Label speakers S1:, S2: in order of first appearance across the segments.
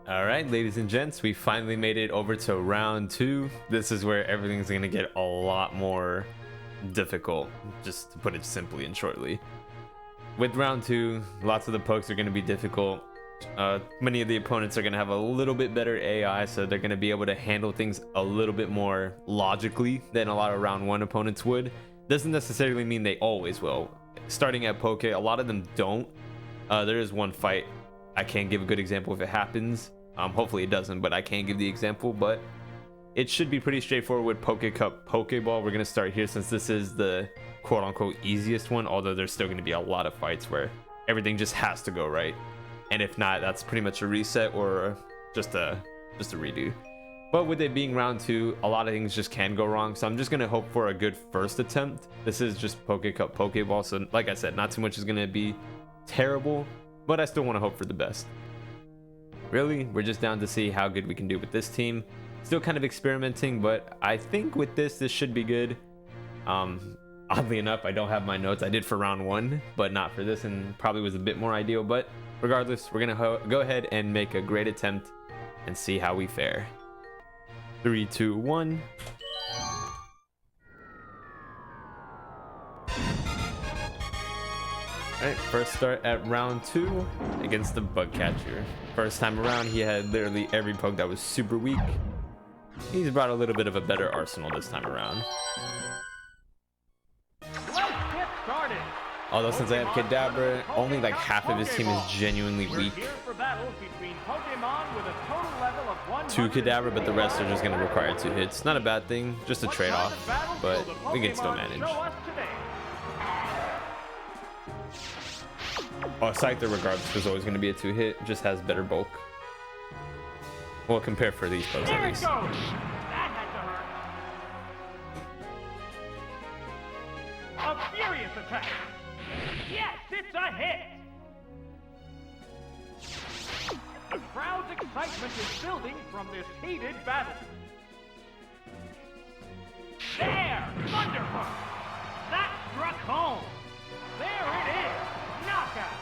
S1: All right, ladies and gents, we finally made it over to round 2. This is where everything's going to get a lot more difficult, just to put it simply and shortly. With round 2, lots of the pokes are going to be difficult. Many of the opponents are going to have a little bit better AI, so they're going to be able to handle things a little bit more logically than a lot of round 1 opponents would. Doesn't necessarily mean they always will. Starting at poke, a lot of them don't. There is one fight I can't give a good example if it happens. Hopefully it doesn't, but I can't give the example. But it should be pretty straightforward with Poke Cup Pokeball. We're going to start here since this is the quote-unquote easiest one, although there's still going to be a lot of fights where everything just has to go right. And if not, that's pretty much a reset or just a redo. But with it being round 2, a lot of things just can go wrong. So I'm just going to hope for a good first attempt. This is just Poke Cup Pokeball. So like I said, not too much is going to be terrible, but I still want to hope for the best. Really, we're just down to see how good we can do with this team. Still kind of experimenting, but I think with this should be good. Oddly enough, I don't have my notes. I did for round 1, but not for this, and probably was a bit more ideal. But regardless, we're gonna go ahead and make a great attempt and see how we fare. 3, 2, 1. Alright, first start at round 2 against the bug catcher. First time around, he had literally every poke that was super weak. He's brought a little bit of a better arsenal this time around.
S2: Let's get started.
S1: Although since I have Kadabra, only like half of his team is genuinely weak to Kadabra, but the rest are just going to require 2 hits. Not a bad thing, just a trade-off, but we can still manage. Oh, Scyther regardless is always going to be a 2-hit, just has better bulk. Well, compare for these pokes at least.
S2: That had to hurt. A furious attack. Yes, it's a hit. The crowd's excitement is building from this heated battle. There, Thunderbolt. That struck home. There it is. Knockout.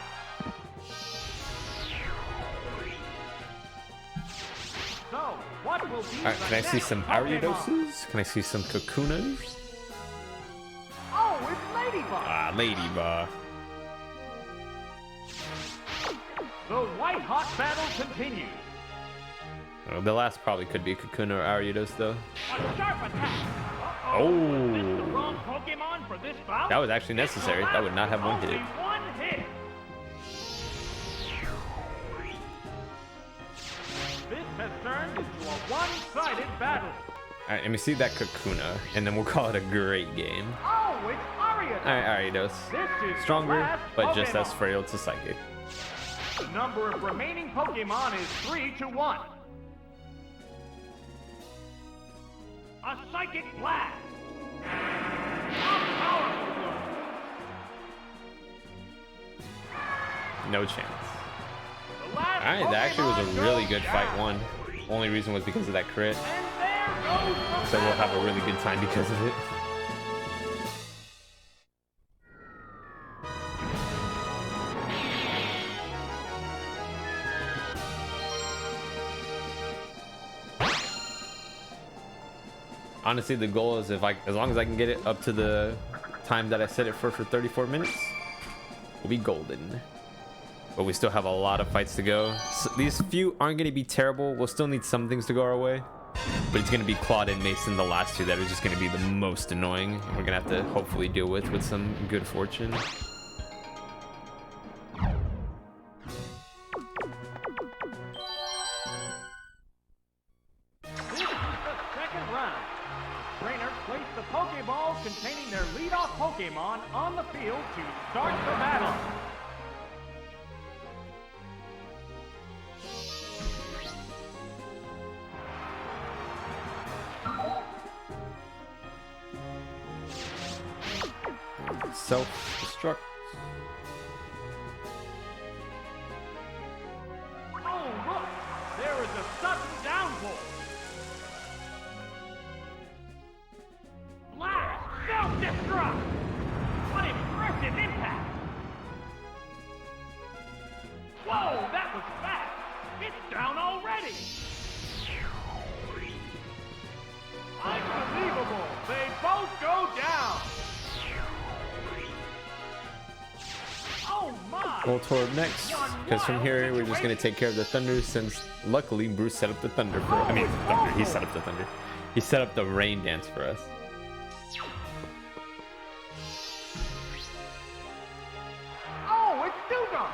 S2: So, what will be
S1: Alright, can I see some Ariadoses? Can I see some Kakunas?
S2: Oh, it's Ladybug!
S1: Ah, Ladybug.
S2: The white-hot battle continues.
S1: Oh, the last probably could be Kakuna or Ariados though.
S2: A sharp attack.
S1: Oh!
S2: Was this the wrong Pokemon for this bout?
S1: That was actually necessary. That would not have one hit.
S2: Only one hit. This has turned into a one-sided battle.
S1: Alright, let me see that Kakuna, and then we'll call it a great game.
S2: Oh, it's Ariados.
S1: Alright, Ariados.
S2: This is
S1: Stronger,
S2: the last
S1: but just
S2: Pokemon.
S1: as frail to Psychic.
S2: The number of remaining Pokemon is 3 to 1. A Psychic Blast. How powerful.
S1: No chance.
S2: The last
S1: Alright, that actually was a
S2: Pokemon
S1: really
S2: goes
S1: good fight
S2: down.
S1: one. Only reason was because of that crit.
S2: And there goes the
S1: So we'll have a
S2: battle.
S1: really good time because of it. Honestly, the goal is as long as I can get it up to the time that I set it for 34 minutes, we'll be golden. But we still have a lot of fights to go. So these few aren't going to be terrible. We'll still need some things to go our way. But it's going to be Claude and Mason, the last 2, that are just going to be the most annoying. We're going to have to hopefully deal with some good fortune.
S2: This is the second round. Trainers place the Pokeballs containing their lead-off Pokemon on the field to start the battle.
S1: Self-destruct.
S2: Oh, look! There is a sudden downpour! Blast! Self-destruct! What impressive impact! Whoa, that was fast! It's down already!
S1: Voltorb next, because from here we're just gonna take care of the Thunder, since luckily Bruce set up the Thunder for. I mean, Thunder. He set up the Thunder. He set up the Rain Dance for us.
S2: Oh, it's Dugong.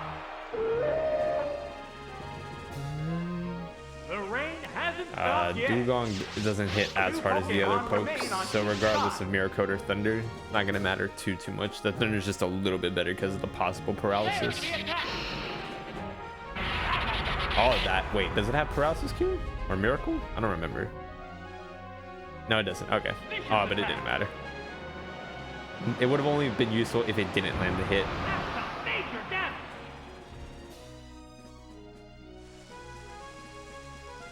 S2: The rain hasn't stopped yet.
S1: Dugong doesn't hit as hard as the other pokes, so regardless of Mirror Coat or Thunder, not gonna matter too much. The Thunder's just a little bit better because of the possible paralysis. All of that. Wait, does it have paralysis cube or miracle? I don't remember. No, it doesn't. Okay. Oh, but it didn't matter. It would have only been useful if it didn't land the hit.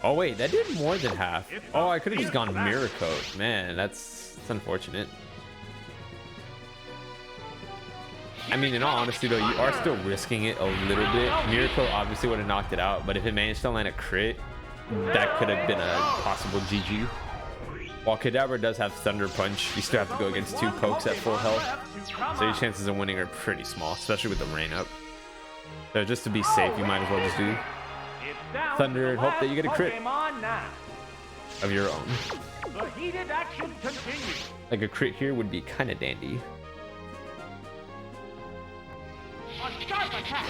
S1: Oh wait, that did more than half. Oh, I could have just gone Mirror Coat. Man, that's unfortunate. I mean, in all honesty though, you are still risking it a little bit. Mirror Coat obviously would have knocked it out, but if it managed to land a crit, that could have been a possible GG. While Kadabra does have Thunder Punch, you still have to go against 2 pokes at full health, so your chances of winning are pretty small, especially with the rain up. So just to be safe, you might as well just do Thunder and hope that you get a crit of your own.
S2: The heated action continues.
S1: Like a crit here would be kind of dandy.
S2: A sharp attack.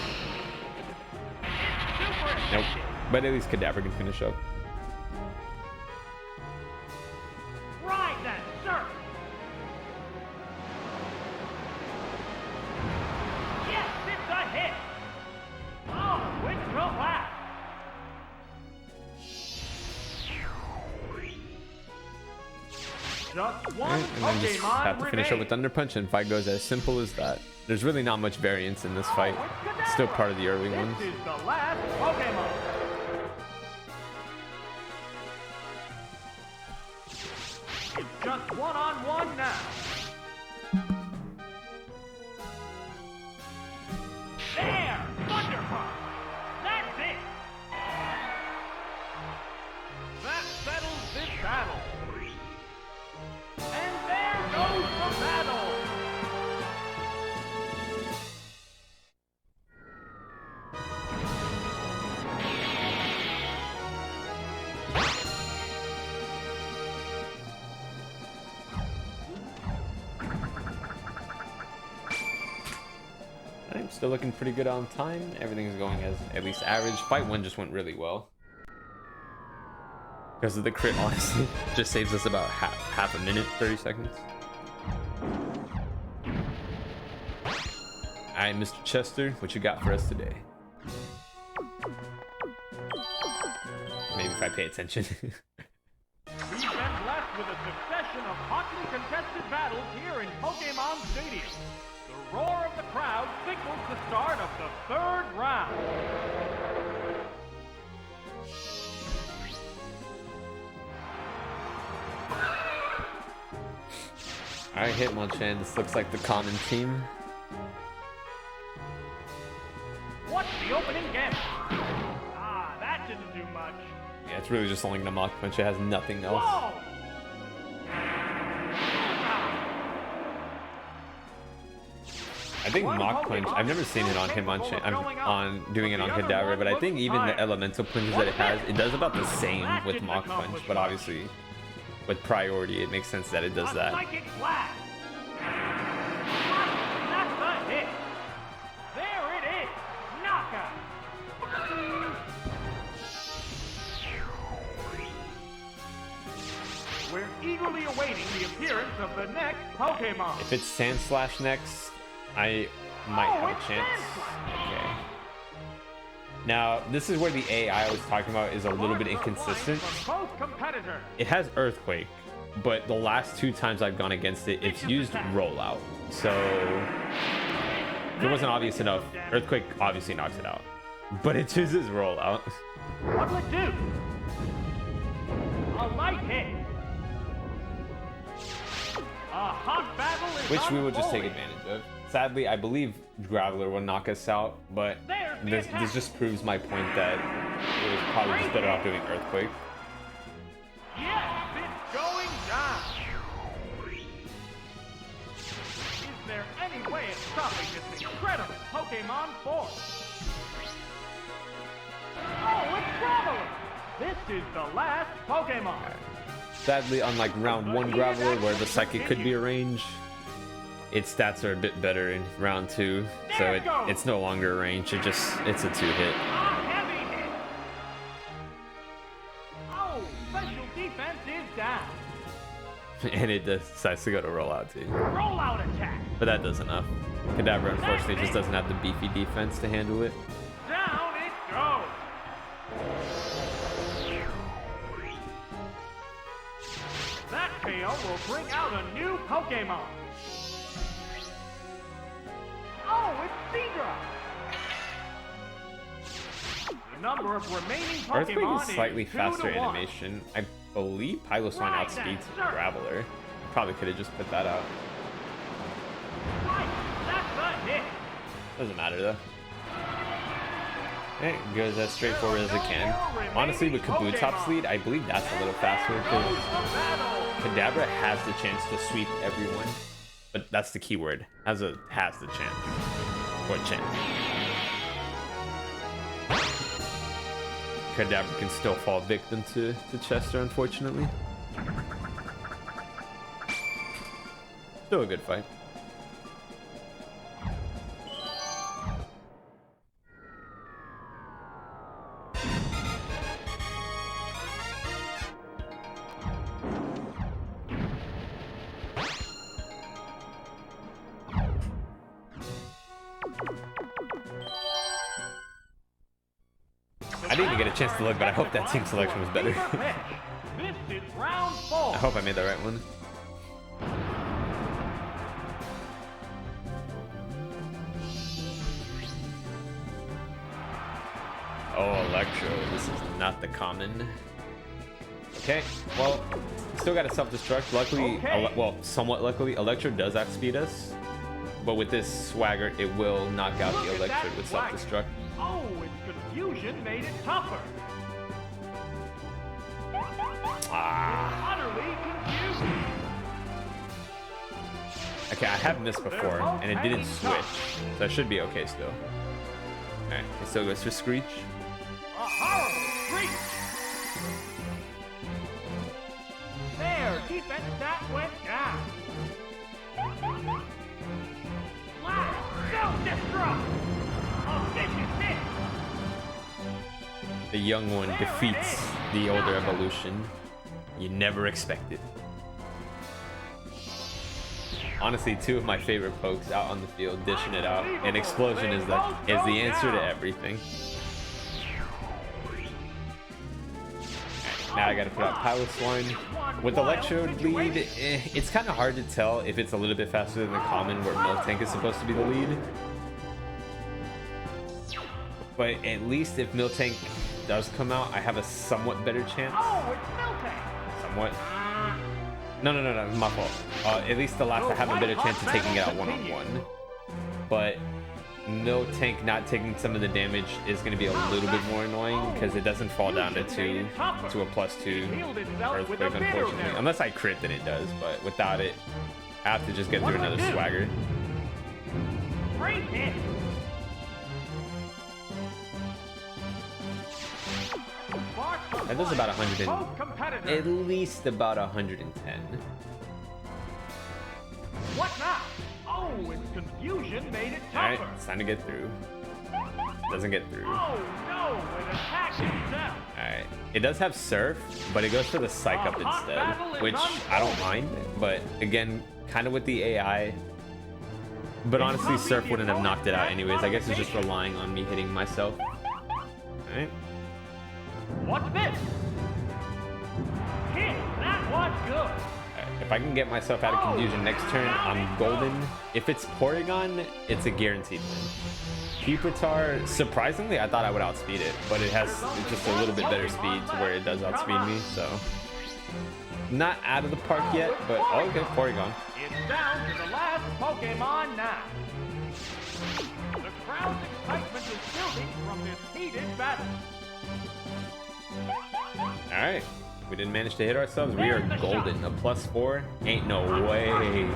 S1: Nope. But at least Kadabra can finish up.
S2: Ride that surf. Yes, it's a hit. Oh, it's collapsed. Just one
S1: Right, and then just
S2: Pokemon
S1: have to finish up with
S2: remains.
S1: Thunder Punch, and fight goes as simple as that. There's really not much variance in this fight. It's still part of the early ones.
S2: This is the last Pokemon. It's just one-on-one now. There! Thunder Punch! That's it! That settles this battle. And there goes the battle!
S1: I'm still looking pretty good on time. Everything's going as at least average. Fight 1 just went really well. Because of the crit, honestly. Just saves us about half a minute, 30 seconds. Alright, Mr. Chester, what you got for us today? Maybe if I pay attention.
S2: We've been blessed with a succession of hotly contested battles here in Pokemon Stadium. The roar of the crowd signals the start of the 3rd round.
S1: Alright, Hitmonchan, this looks like the common team.
S2: What's the opening gambit? Ah, that didn't do much.
S1: Yeah, it's really just only gonna Mach Punch. It has nothing else.
S2: Whoa!
S1: I think Mach Punch, I've never seen it on Hitmonchan. I'm on doing it on Kadabra, but I think even the elemental punches that it has, it does about the same with Mach Punch, but obviously with priority, it makes sense that it does that.
S2: Psychic blast. That's a hit. There it is. Knockout. We're eagerly awaiting the appearance of the next Pokemon.
S1: If it's Sand Slash next, I might have a chance. Okay. Now, this is where the AI I was talking about is a little bit inconsistent.
S2: Both competitors.
S1: It has Earthquake, but the last 2 times I've gone against it, it's used Rollout. So, if it wasn't obvious enough, Earthquake obviously knocks it out. But it chooses Rollout.
S2: What'll it do? A light hit. A hot battle is
S1: Which we will just take
S2: unfolding.
S1: advantage of. Sadly, I believe Graveler will knock us out, but this just proves my point that it was probably just better off doing Earthquake.
S2: Yes, it's going down. Is there any way of stopping this incredible Pokemon force? Oh, it's Graveler! This is the last Pokemon.
S1: Sadly, unlike round 1 Graveler, where the Psychic could be a range, its stats are a bit better in round 2, so it's no longer a range. It's a 2-hit.
S2: A heavy hit. Oh, special defense is down.
S1: And it decides to go to rollout too.
S2: Rollout attack.
S1: But that does enough. Kadabra unfortunately just doesn't have the beefy defense to handle it.
S2: Down it goes. That KO will bring out a new Pokemon. Oh, it's Speedrun. The number of remaining Pokemon
S1: is slightly
S2: is 2
S1: faster
S2: to 1.
S1: animation. I believe Piloswine outspeeds Graveler. Probably could have just put that out.
S2: Right, that's a hit.
S1: Doesn't matter though. It goes as straightforward as it can. Honestly, with Kabutop's lead, I believe that's a little faster because Kadabra has the chance to sweep everyone. But that's the key word. Has the chance. What chance? Kadabra can still fall victim to Chester, unfortunately. Still a good fight. I didn't even get a chance to look, but I hope that team selection was better.
S2: This is round 4.
S1: I hope I made the right one. Oh, Electro. This is not the common. Okay, well, still got a self-destruct. Luckily, well, somewhat luckily, Electro does outspeed us. But with this swagger, it will knock out the Electro with self-destruct.
S2: Oh, its confusion made it tougher. Utterly confused.
S1: Okay, I have missed before, and it didn't switch. So I should be okay still. Alright, it still goes for Screech.
S2: A horrible Screech! Their defense stat went down. Last self-destruct! A vicious hit!
S1: The young one defeats the older evolution. You never expect it. Honestly, 2 of my favorite pokes out on the field, dishing it out. And Explosion is the answer to everything. Now I gotta put out Piloswine. With Electrode lead, it's kind of hard to tell if it's a little bit faster than the common where Miltank is supposed to be the lead. But at least if Miltank does come out, I have a somewhat better chance.
S2: Oh, it's Miltank!
S1: Somewhat. No, my fault. At least the last I have a better chance of taking it out one-on-one. But Miltank not taking some of the damage is going to be a little bit more annoying because it doesn't fall down to a +2 Earthquake, unfortunately. Unless I crit, then it does. But without it, I have to just get through another swagger.
S2: Great hit!
S1: That does about 100 at least about 110.
S2: What now? Oh, its confusion made it tougher.
S1: Alright, it's time to get through. Doesn't get through.
S2: Oh no, it attacks itself.
S1: Alright. It does have Surf, but it goes for the Psych Up instead, which I don't mind, but again, kind of with the AI. But honestly, Surf wouldn't have knocked it out anyways. I guess it's just relying on me hitting myself. Alright.
S2: What's this? Hit! That was good!
S1: If I can get myself out of confusion next turn, I'm golden. If it's Porygon, it's a guaranteed win. Pupitar, surprisingly, I thought I would outspeed it, but it has just a little bit better speed to where it does outspeed me, so. Not out of the park yet, but oh, okay, Porygon.
S2: It's down to the last Pokemon now. The crowd's excitement is building from this heated battle.
S1: Alright, we didn't manage to hit ourselves. We are golden. A +4? Ain't no way.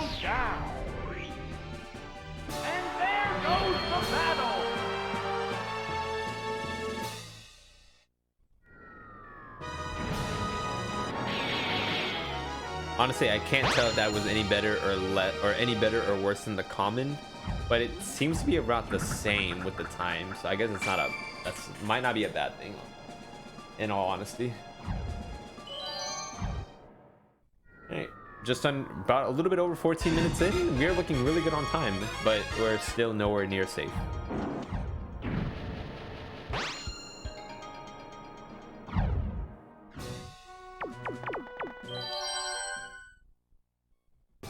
S2: goes down. And there goes the battle.
S1: Honestly, I can't tell if that was any better or any better or worse than the common, but it seems to be about the same with the time. So I guess it's not might not be a bad thing, in all honesty. All right, just on about a little bit over 14 minutes in, we're looking really good on time, but we're still nowhere near safe.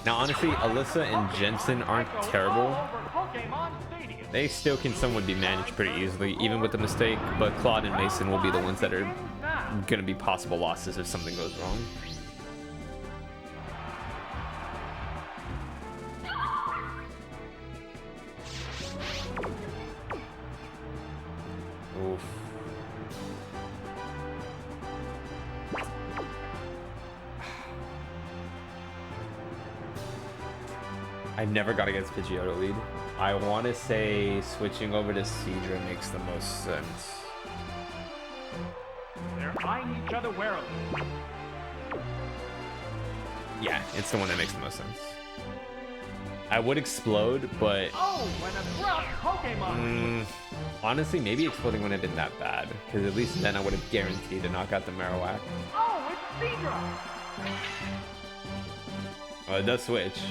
S1: Now, honestly, Alyssa and Jensen aren't terrible. They still can somewhat be managed pretty easily, even with the mistake, but Claude and Mason will be the ones that are going to be possible losses if something goes wrong. Oof. I've never got against Pidgeotto lead. I want to say switching over to Speedrun makes the most sense.
S2: They're eyeing each other warily.
S1: Yeah, it's the one that makes the most sense. I would explode, but
S2: oh, an abrupt Pokemon.
S1: Honestly, maybe exploding wouldn't have been that bad, because at least then I would have guaranteed to knock out the Marowak.
S2: Oh, it's Speedrun.
S1: Oh, it does switch.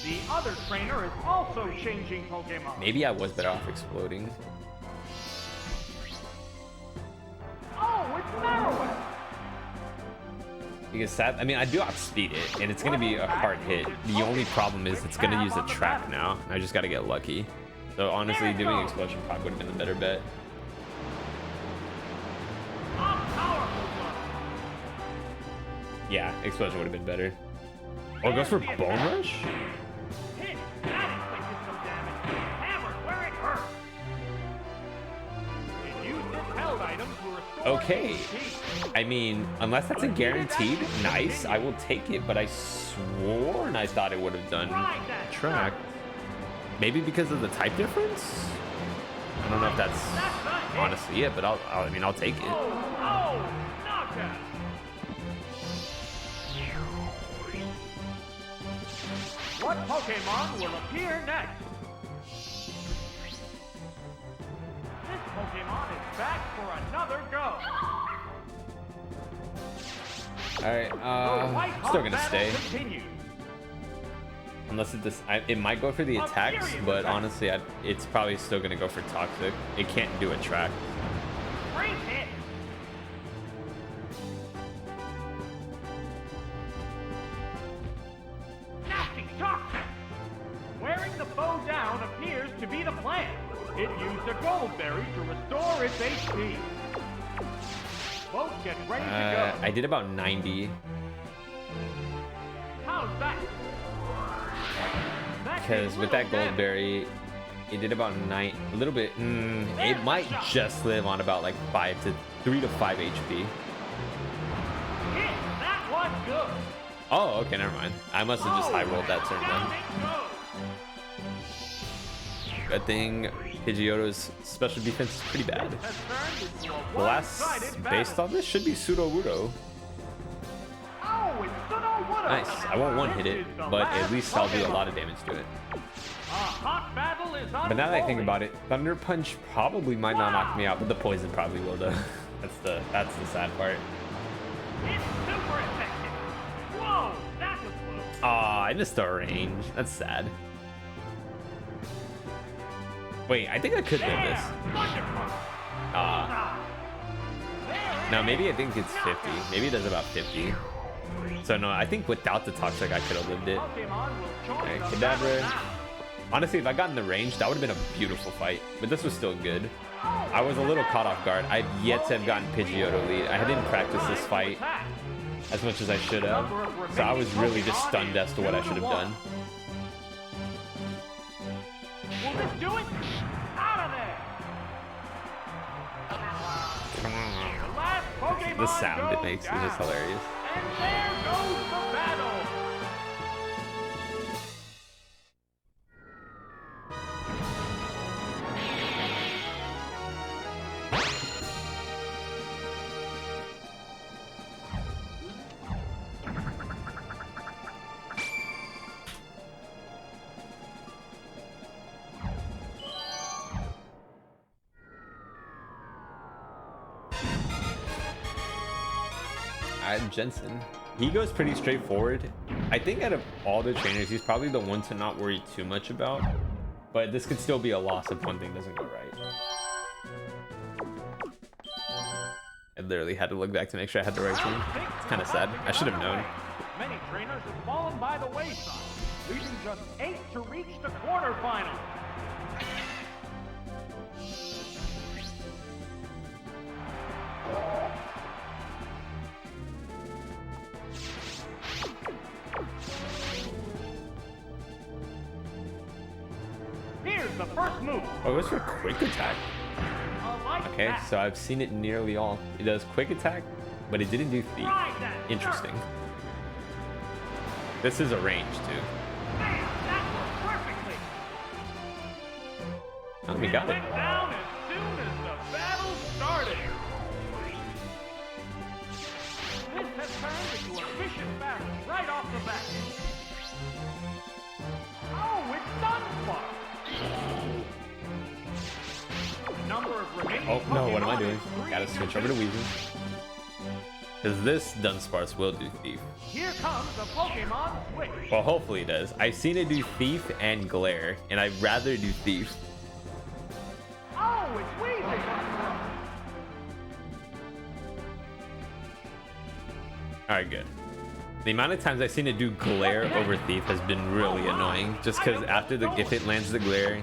S2: The other trainer is also changing Pokemon.
S1: Maybe I was better off exploding.
S2: Oh, it's Marowak.
S1: Because that, I mean, I do outspeed it, and it's going to be a hard hit. The only problem is it's going to use a track now. I just got to get lucky. So honestly, doing explosion probably would have been the better bet. Yeah, explosion would have been better. Oh, it goes for Bone Rush?
S2: Hit. That inflicted some damage. Hammer where it hurts. It used its held item to restore
S1: Okay.
S2: HP.
S1: I mean, unless that's a guaranteed, nice, I will take it, but I sworn I thought it would have done track. Maybe because of the type difference? I don't know if that's honestly it, but I mean, I'll take it.
S2: Oh, knockout. What Pokemon will appear next? This Pokemon is back for another go.
S1: Alright, still gonna stay.
S2: Continues.
S1: Unless it might go for the attacks, but honestly, it's probably still gonna go for Toxic. It can't do a track.
S2: Great hit. Nasty Toxic. Wearing the bow down appears to be the plan. It used a gold berry to restore its HP. Both get ready to go.
S1: I did about 90.
S2: How's that?
S1: Because with that gold berry, it did about a little bit. It might just live on about like 3 to 5 HP.
S2: Hit. That was good.
S1: Oh, okay, never mind. I must have just high rolled that turn then. Good thing Pidgeotto's special defense is pretty bad. Blast based on this should be Sudowoodo. Nice. I won't one-hit it, but at least I'll do a lot of damage to it. But now that I think about it, Thunder Punch probably might not knock me out, but the poison probably will though. That's the sad part.
S2: It's super effective. Whoa, that was close.
S1: Aw, I missed the range. That's sad. Wait, I think I could live this. No, maybe I think it's 50. Maybe it does about 50. So no, I think without the Toxic, I could have lived it. Okay, Kadabra. Honestly, if I got in the range, that would have been a beautiful fight. But this was still good. I was a little caught off guard. I've yet to have gotten Pidgeotto lead. I didn't practice this fight as much as I should have. So I was really just stunned as to what I should have done.
S2: Will this do it? Out of there!
S1: The sound it makes is just hilarious.
S2: And there goes the battle!
S1: Jensen. He goes pretty straightforward. I think out of all the trainers, he's probably the one to not worry too much about. But this could still be a loss if one thing doesn't go right. I literally had to look back to make sure I had the right team. It's kind of sad. I should have known.
S2: Many trainers have fallen by the wayside, leaving just 8 to reach the quarterfinals. Here's the first move.
S1: Oh, it was for quick attack. Okay, so I've seen it nearly all. It does quick attack, but it didn't do thief. Interesting. This is a range too. Oh, we got it.
S2: Down as soon as the battle started. This has turned into a vicious battle right off the bat. Oh, it's done for.
S1: Oh no, what am I doing? Gotta switch over to Weaving. Because this Dunsparce will do Thief.
S2: Here comes the Pokemon Switch.
S1: Well, hopefully it does. I've seen it do Thief and Glare, and I'd rather do Thief.
S2: Oh, it's Weaving!
S1: Alright, good. The amount of times I've seen it do Glare over Thief has been really annoying. Just because after if it lands the Glare,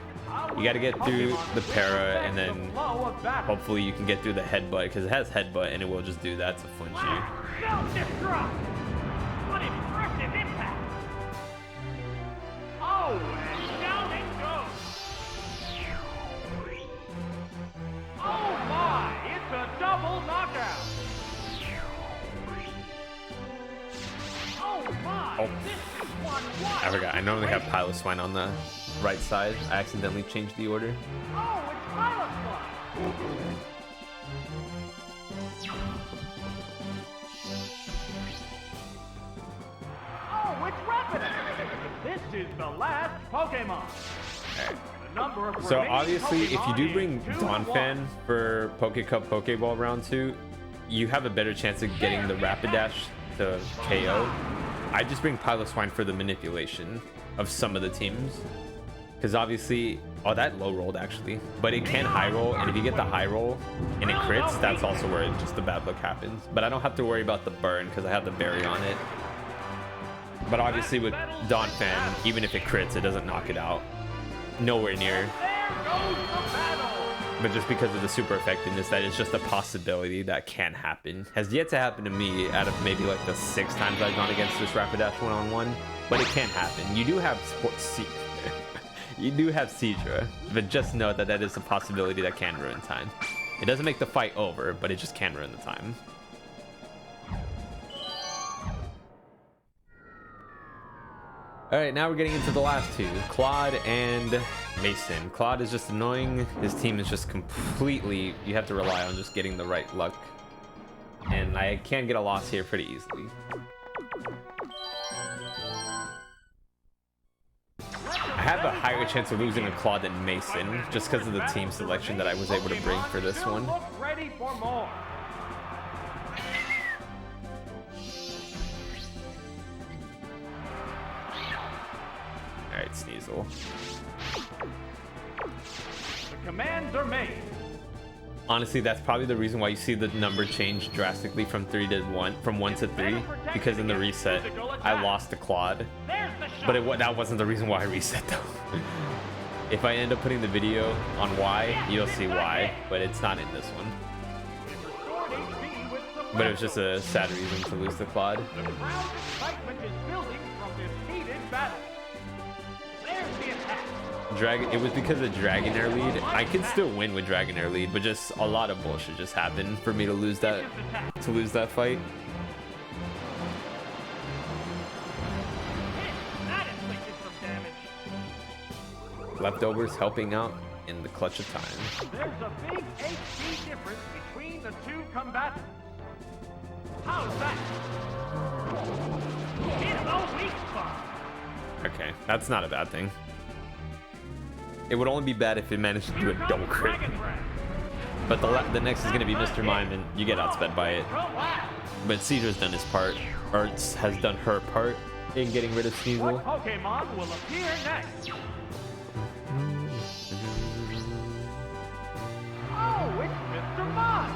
S1: you gotta get through the para, and then hopefully you can get through the headbutt, because it has headbutt and it will just do that to flinch you.
S2: Self-destruct! What impressive impact! Oh, and down it goes! Oh my, it's a double knockout! Oh my, this is one.
S1: I forgot, I normally have Piloswine on the right side. I accidentally changed the order.
S2: Oh, it's Piloswine! Oh, it's Rapidash! This is the last Pokemon.
S1: So obviously, if you do bring Donphan for Pokecup Pokeball round 2, you have a better chance of getting the Rapidash to KO. I just bring Piloswine for the manipulation of some of the teams. Because obviously, oh, that low rolled actually, but it can high roll, and if you get the high roll and it crits, that's also where just the bad luck happens. But I don't have to worry about the burn because I have the berry on it. But obviously with Donphan, even if it crits, it doesn't knock it out. Nowhere near. But just because of the super effectiveness, that is just a possibility that can happen. Has yet to happen to me out of maybe like the 6 times I've gone against this Rapidash one-on-one, but it can happen. You do have you do have Seadra, but just know that that is a possibility that can ruin time. It doesn't make the fight over, but it just can ruin the time. All right, now we're getting into the last two, Claude and Mason. Claude is just annoying. His team is just completely, you have to rely on just getting the right luck. And I can get a loss here pretty easily. I have a higher chance of losing a Claude than Mason, just because of the team selection that I was able to bring for this one.
S2: Ready for more.
S1: Alright, Sneasel.
S2: The commands are made.
S1: Honestly, that's probably the reason why you see the number change drastically from 1 to 3, because in the reset I lost the Claude, but that wasn't the reason why I reset though. If I end up putting the video on why, you'll see why, but it's not in this one. But it was just a sad reason to lose the Claude.
S2: The crowd's excitement is building from this heated battle. There's the attack.
S1: It was because of Dragonair lead. I can still win with Dragonair lead, but just a lot of bullshit just happened for me to lose that fight.
S2: That inflicted some damage.
S1: Leftovers helping out in the clutch of time.
S2: There's a big HP difference between the two combatants. How's that? In the weak spot.
S1: Okay, that's not a bad thing. It would only be bad if it managed to do a double crit. But the next is going to be Mr. Mime, and you get outsped by it.
S2: Relax.
S1: But Cedra's done his part, or has done her part in getting rid of Sneasel.
S2: What Pokemon will appear next? Oh, it's Mr. Mime!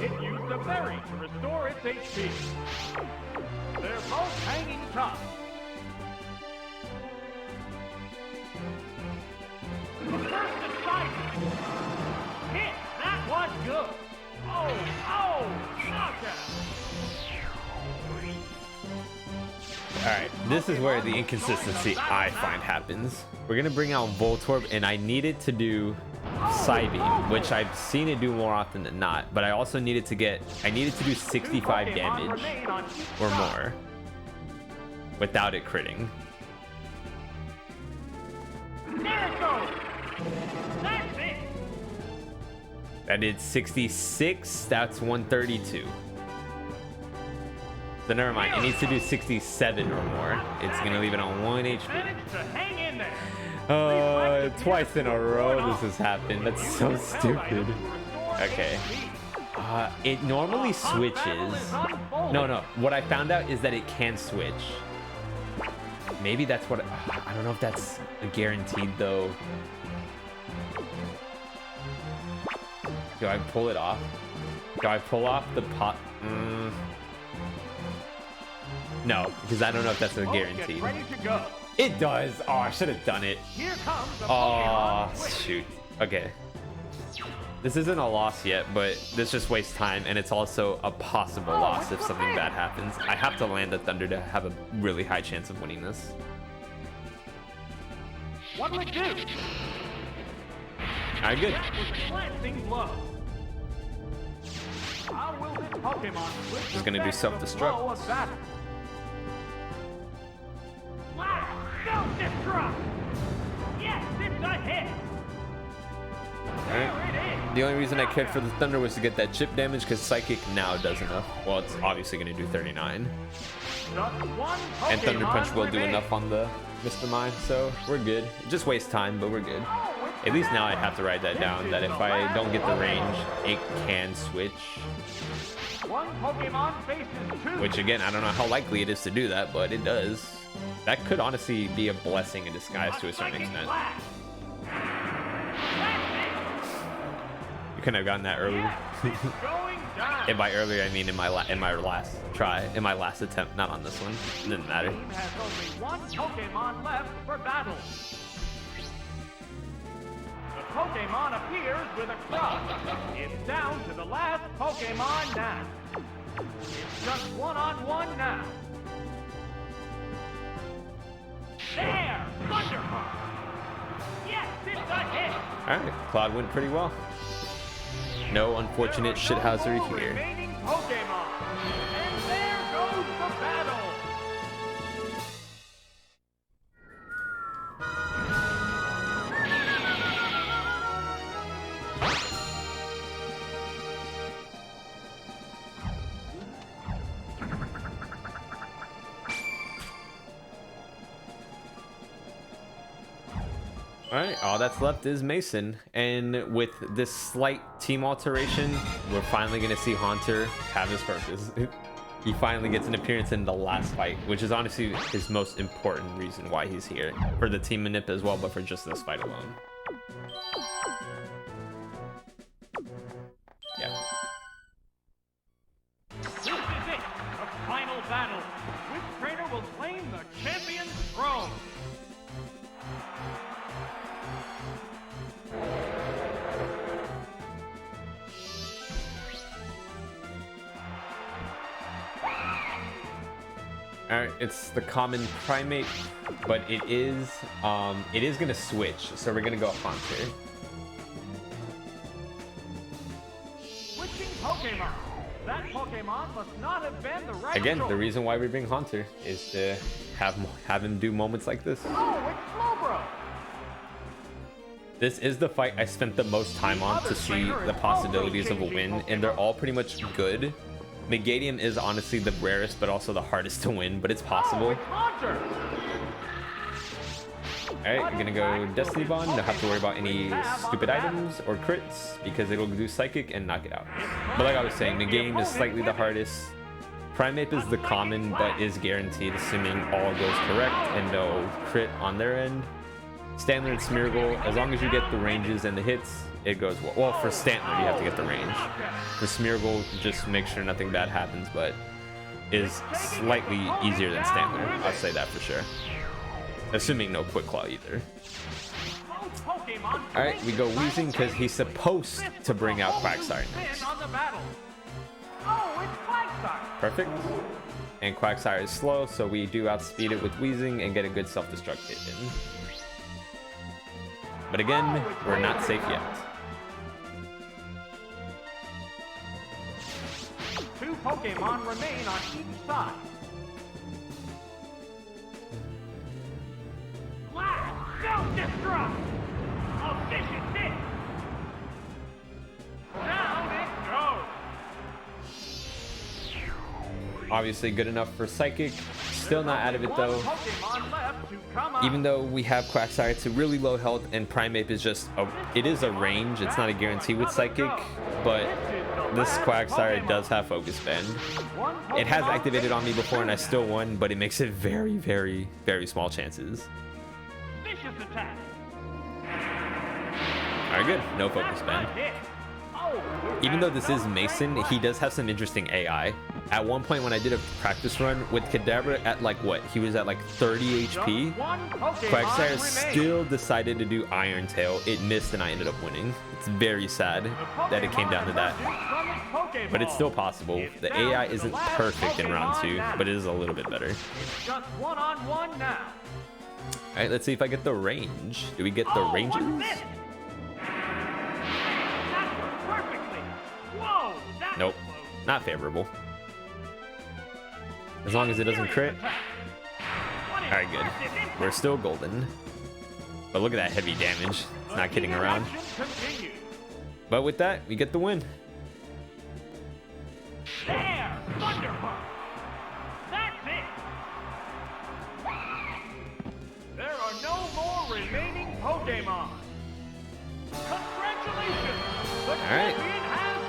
S2: It used a berry to restore its HP. They're both hanging tough. The first decided. Hit! That was good! Oh! Knockout!
S1: Alright, this is where the inconsistency I find happens. We're gonna bring out Voltorb, and I needed to do Psybeam, which I've seen it do more often than not, but I also needed to do 65 damage or more without it critting.
S2: There it goes! That's it!
S1: That did 66, that's 132. So never mind, it needs to do 67 or more. It's gonna leave it on 1 HP.
S2: Managed to hang in there.
S1: Twice in a row this has happened. That's so stupid. Okay. It normally switches. No. What I found out is that it can switch. Maybe that's what... I don't know if that's guaranteed, though. Do I pull it off? Do I pull off the pot? No, because I don't know if that's a guarantee. It does. Oh, I should have done it. Oh, shoot. Okay. This isn't a loss yet, but this just wastes time, and it's also a possible loss if something bad happens. I have to land a Thunder to have a really high chance of winning this.
S2: What'll it do?
S1: Alright, good. Just gonna do self-destruct.
S2: Self-destruct! Yes, it's a hit!
S1: Alright. The only reason I cared for the Thunder was to get that chip damage, because Psychic now does enough. Well, it's obviously going to do 39. And Thunder Punch will do enough on the Mr. Mime, so we're good. It just wastes time, but we're good. At least now I have to write that down, that if I don't get the range, it can switch. Which again, I don't know how likely it is to do that, but it does. That could honestly be a blessing in disguise to a certain extent. You couldn't have gotten that earlier. And by earlier, I mean in my last try, in my last attempt, not on this one. It didn't matter.
S2: Has only one Pokemon left for battle. The Pokemon appears with a crush. It's down to the last Pokemon now. It's just one-on-one now. There! Thunder Punch! Yes, it's a hit!
S1: Alright, Cloud went pretty well. No unfortunate shithousery here.
S2: Remaining Pokemon. And there goes the battle!
S1: Alright, all that's left is Mason, and with this slight team alteration, we're finally going to see Haunter have his purpose. He finally gets an appearance in the last fight, which is honestly his most important reason why he's here. For the team manip as well, but for just this fight alone. Yeah.
S2: This is it, the final battle. Which trainer will claim the champion's throne?
S1: Alright, it's the common primate, but it is gonna switch, so we're gonna go Haunter.
S2: Switching Pokemon. That Pokemon must not have been the right
S1: Again,
S2: choice.
S1: the reason why we bring Haunter is to have him do moments like this.
S2: Oh, it's Slowbro.
S1: This is the fight I spent the most time on to see the possibilities of a win, and they're all pretty much good. Megadium is honestly the rarest, but also the hardest to win, but it's possible.
S2: Oh, it's Haunter.
S1: Alright, we're gonna go Destiny Bond. Don't have to worry about any stupid items or crits because it'll do Psychic and knock it out. But like I was saying, the game is slightly the hardest. Primeape is the common, but is guaranteed, assuming all goes correct and no crit on their end. Stantler and Smeargle, as long as you get the ranges and the hits, it goes well. Well, for Stantler, you have to get the range. For Smeargle, just make sure nothing bad happens, but is slightly easier than Stantler. I'll say that for sure. Assuming no Quick Claw either. Alright, we go Weezing because he's supposed to bring out Quagsire next. Perfect. And Quagsire is slow, so we do outspeed it with Weezing and get a good self-destruct hit in. But again, we're not safe yet.
S2: Two Pokemon remain on each side. Blast! Self-destruct! A vicious hit! Down it goes!
S1: Obviously good enough for Psychic. Still not out of it though. Even though we have Quagsire, it's a really low health, and Primeape is just it is a range. It's not a guarantee with Psychic, but this Quagsire does have Focus Bend. It has activated on me before and I still won, but it makes it very, very, very small chances. Alright, good. No Focus Bend. Even though this is Mason, he does have some interesting AI. At one point when I did a practice run with Kadabra at like what? He was at like 30 HP. Quagsire still decided to do Iron Tail. It missed and I ended up winning. It's very sad that it came down to that. But it's still possible. The AI isn't perfect in round 2, but it is a little bit better. Alright, let's see if I get the range. Do we get the ranges? Nope, not favorable. As long as it doesn't crit. Alright, good. We're still golden. But look at that heavy damage. It's not kidding around. But with that, we get the win.
S2: There! Thunderpump! That's it! There are no more remaining Pokemon! Congratulations!
S1: Alright.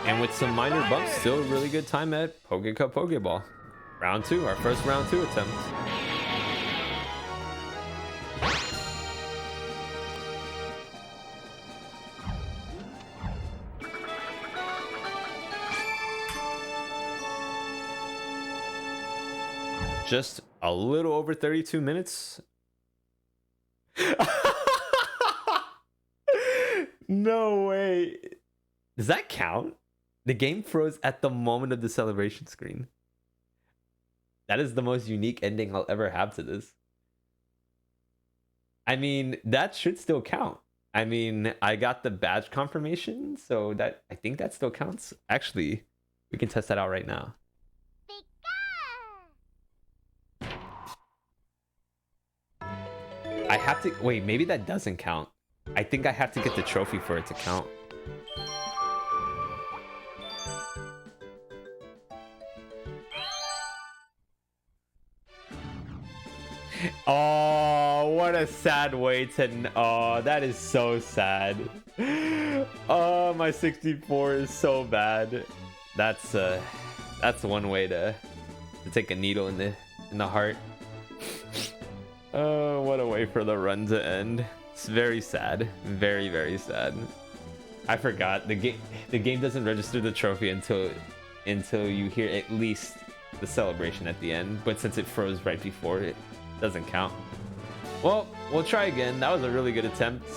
S1: And with some minor bumps, still a really good time at Pokecup Pokeball. Round 2, our first round 2 attempt. Just a little over 32 minutes. No way. Does that count? The game froze at the moment of the celebration screen. That is the most unique ending I'll ever have to this. I mean, that should still count. I mean, I got the badge confirmation, so that I think that still counts. Actually, we can test that out right now. I have to wait, maybe that doesn't count. I think I have to get the trophy for it to count. Oh, what a sad way to... Oh, that is so sad. Oh, my 64 is so bad. That's one way to take a needle in the heart. Oh, what a way for the run to end. It's very sad. Very, very sad. I forgot. The game doesn't register the trophy until you hear at least the celebration at the end. But since it froze right before, it doesn't count. Well, we'll try again. That was a really good attempt.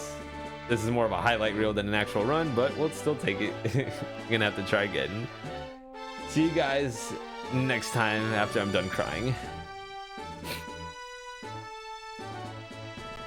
S1: This is more of a highlight reel than an actual run, but we'll still take it. You're gonna have to try again. See you guys next time after I'm done crying.